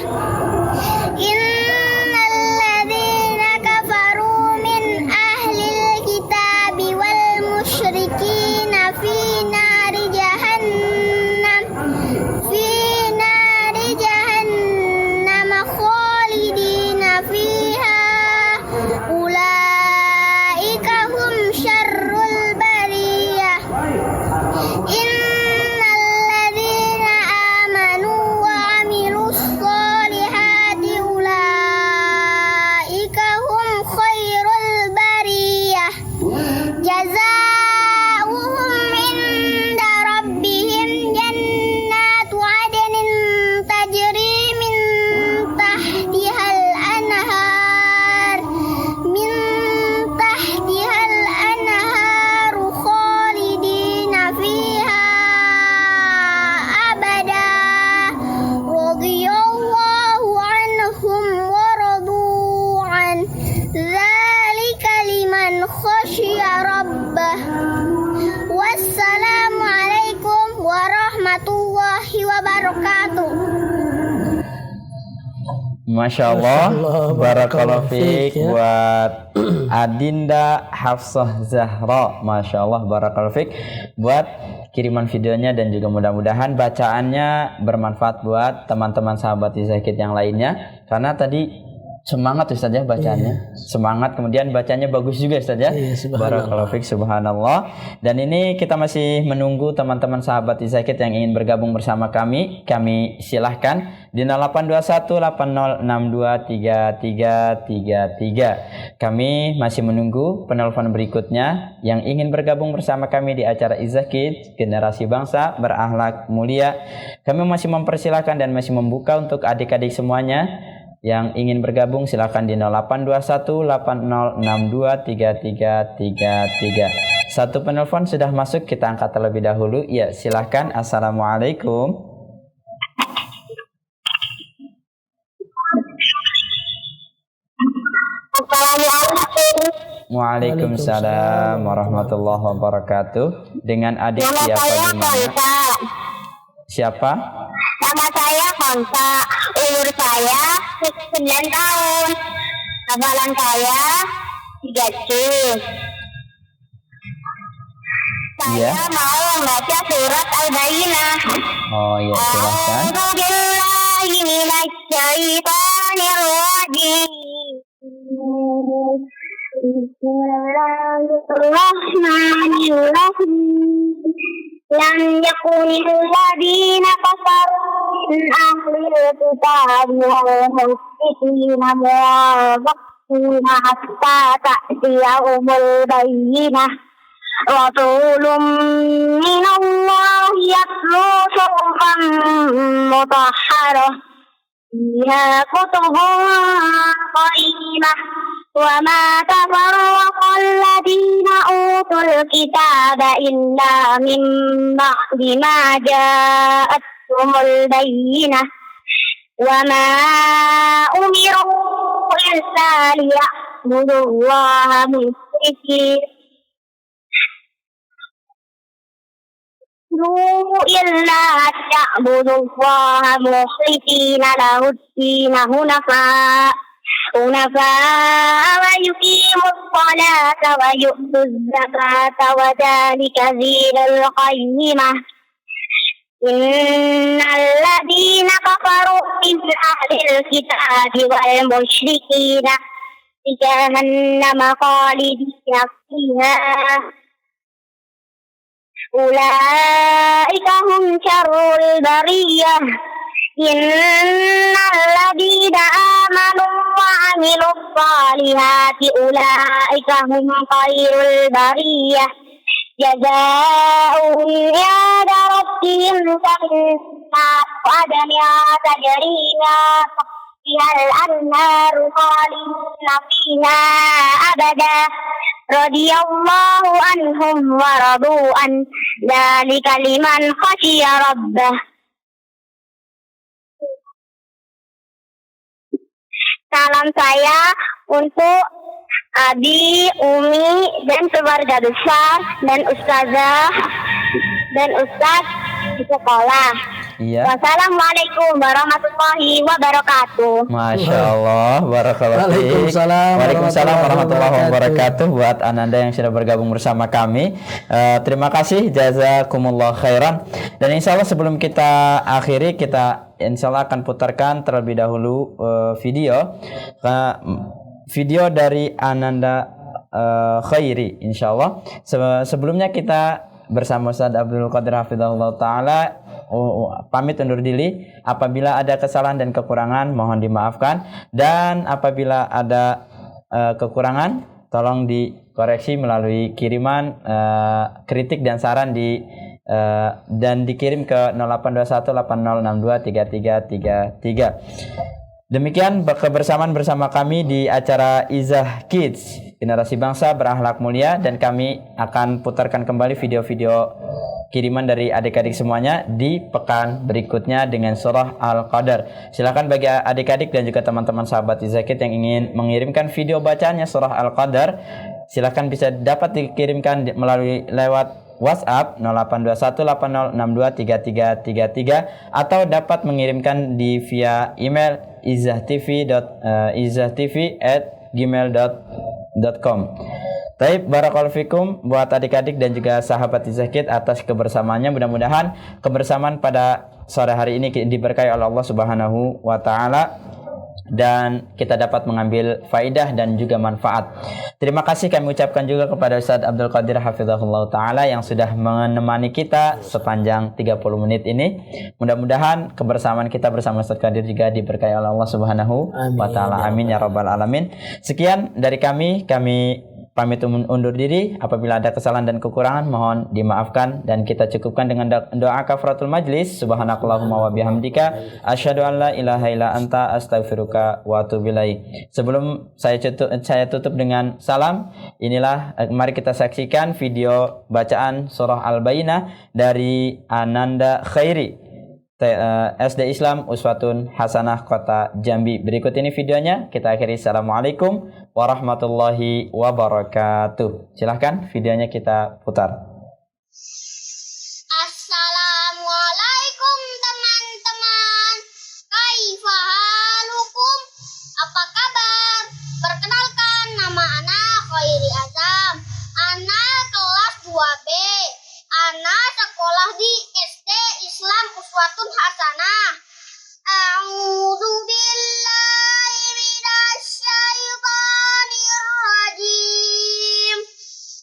Innal ladzina kafaru min ahlil kitabi wal musyrikin fi nari jahannam khalidina fiha ulaika hum syarrul bariyah. Innal ladzina amanu wa amilus solihati ulaika hum khairul bariyah. Jazaohum inda rabbihim jannatu adnin tajri min tahtihal anharu khalidina fiha abada radiyallahu anhum wa radu'an dzalika liman khasyiya rabbah. Wassalamualaikum warahmatullahi wabarakatuh. Masya Allah, barakallahu fiik buat Adinda Hafsah Zahra. Masya Allah, barakallahu fiik buat kiriman videonya, dan juga mudah-mudahan bacaannya bermanfaat buat teman-teman sahabat Izzakit yang lainnya. Karena tadi Semangat Ustaz ya bacanya. Semangat, kemudian bacanya bagus juga Ustaz ya. Barakallahu fiik, subhanallah. Dan ini kita masih menunggu teman-teman sahabat Izakit yang ingin bergabung bersama kami. Kami silahkan di 082180623333. Kami masih menunggu penelpon berikutnya yang ingin bergabung bersama kami di acara Izakit Generasi Bangsa Berakhlak Mulia. Kami masih mempersilahkan dan masih membuka untuk adik-adik semuanya yang ingin bergabung. Silakan di 082180623333. Satu penelpon sudah masuk, kita angkat terlebih dahulu. Ya, silakan. Assalamualaikum. Waalaikumsalam warahmatullahi wabarakatuh. Dengan adik siapa di mana? Siapa? Nama saya Konsa, umur saya 9 tahun, hafalan saya 3 juz. Saya mau membaca surat Al-Bayyinah. Oh iya, silahkan. A'udzubillahi minasyaitonir rajim. Bismillahirrahmanirrahim. Lam yakunil ladina kafaru min ahlil kitab wal musyrikina muwaffaqina hatta ta'tiyahumul bayyinah. Rasulun minallahi yatlu suhufan mutahharah fiha kutubun qayyimah. وما تفرق الذين أوتوا الكتاب إلا من بعد ما جاءتهم البينة وما أمروا إلا ليعبدوا الله مخلصين له الدين حنفاء ويقيموا الصلاة ويؤتوا الزكاة وذلك دين القيمة إن الذين كفروا من أهل الكتاب والمشركين في جهنم خالدين فيها أولئك هم شر البرية إن الذين آمنوا وعملوا الصالحات أولئك هم خير البرية جزاؤهم عند ربهم جنات عدن تجري فيها الأنهار خالدين فيها أبدا رضي الله عنهم ورضوا عنه ذلك لمن خشي ربه. Salam saya untuk Abi, Umi, dan keluarga besar, dan ustazah, dan ustaz di sekolah. Iya. Wassalamualaikum warahmatullahi wabarakatuh. Masya Allah, barakallahu fiik. Waalaikumsalam warahmatullahi wabarakatuh. Buat Ananda yang sudah bergabung bersama kami, terima kasih, jazakumullah khairan. Dan insya Allah sebelum kita akhiri, kita insya Allah akan putarkan terlebih dahulu video dari Ananda Khairi, insya Allah. Sebelumnya kita bersama Ustaz Abdul Qadir Hafizahullah Ta'ala pamit undur diri. Apabila ada kesalahan dan kekurangan mohon dimaafkan, dan apabila ada kekurangan tolong dikoreksi melalui kiriman kritik dan saran dan dikirim ke 082180623333. Demikian kebersamaan bersama kami di acara Izah Kids Generasi Bangsa Berakhlak Mulia, dan kami akan putarkan kembali video-video kiriman dari adik-adik semuanya di pekan berikutnya dengan surah Al-Qadar. Silakan bagi adik-adik dan juga teman-teman sahabat Izah Kids yang ingin mengirimkan video bacaannya surah Al-Qadar, silakan bisa dapat dikirimkan melalui lewat WhatsApp 082180623333 atau dapat mengirimkan via email izzahtv@gmail.com. Taib, barakallahu fikum buat adik-adik dan juga sahabat Izah Kids atas kebersamaannya. Mudah-mudahan kebersamaan pada sore hari ini diberkahi oleh Allah Subhanahu wa taala. dan kita dapat mengambil faidah dan juga manfaat. Terima kasih kami ucapkan juga kepada Ustaz Abdul Qadir hafizahullah taala yang sudah menemani kita sepanjang 30 menit ini. Mudah-mudahan kebersamaan kita bersama Ustaz Qadir juga diberkahi oleh Allah Subhanahu wa taala. Amin ya rabbal alamin. Sekian dari kami pamit undur diri. Apabila ada kesalahan dan kekurangan mohon dimaafkan, dan kita cukupkan dengan doa kafaratul majlis. Subhanakallahumma wa bihamdika asyhadu an la ilaha illa anta astaghfiruka wa atubu ilaik. Sebelum saya tutup dengan salam, inilah mari kita saksikan video bacaan surah Al-Bayyinah dari Ananda Khairi, SD Islam Uswatun Hasanah Kota Jambi. Berikut ini videonya, kita akhiri. Assalamualaikum warahmatullahi wabarakatuh. Silahkan videonya kita putar. Assalamualaikum teman-teman. Kaifa halukum? Apa kabar? Perkenalkan, nama Ana Khairi Azam. Ana kelas 2B. Ana sekolah di SD Islam Uswatun Hasanah. A'udzu billahi minasyaitonir rajim.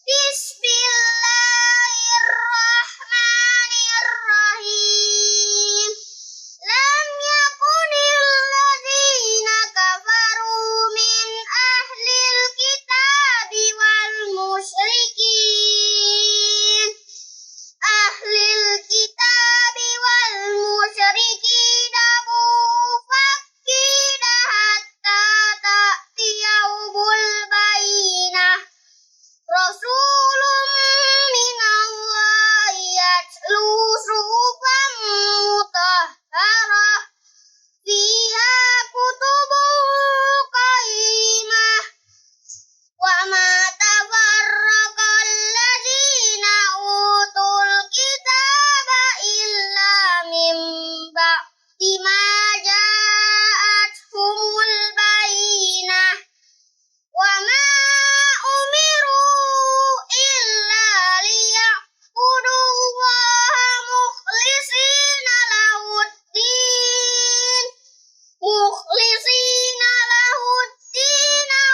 Bismillahirrahmanirrahim. Lam yakunil ladzina kafaru min ahlil kitabi wal musyrikin. Ahlil kitabi wal musyrikin mufakkina hatta ta'tiyahumul bayyinah. Rasulun minallahi yatlu suhufan mutahharah fiha kutubun qayyimah. Wa ma tafarraqal ladzina utul kitaba illa min ba'di ma ja'atuhumul bayyinah. Wa ma umiru illa liya'budullaha mukhlisina lahuddin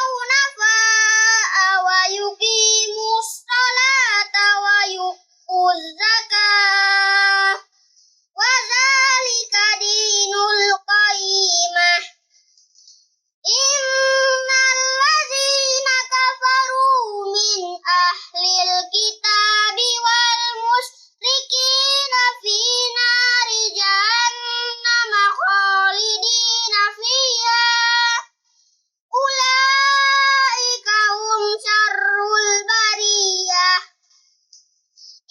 hunafa'a wa yuqimus salata wa yu'tuz zakah wa dzalika dinul qayyimah. Innal ladzina kafaru min ahlil kitabi wal musyrikina fi nari jahannam khalidina fiha. Ulaika hum syarrul bariyah.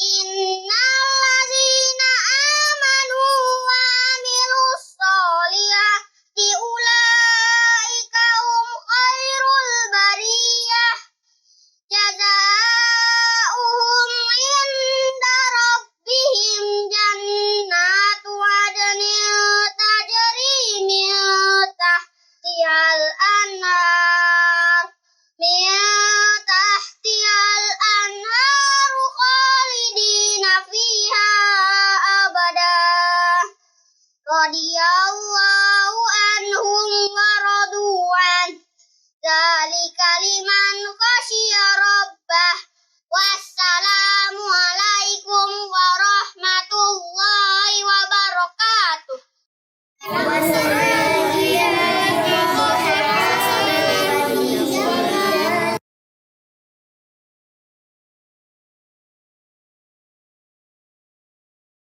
Innal ladzina amanu wa amilus sholihati ulaika hum khairul bariyah. Jazaohum inda rabbihim jannatu adnin tajri min tahtihal anhar khalidina fiha abada. Radiyallahu anhum wa radu'an. Dzalika liman khasyiya rabbah. Wassalam.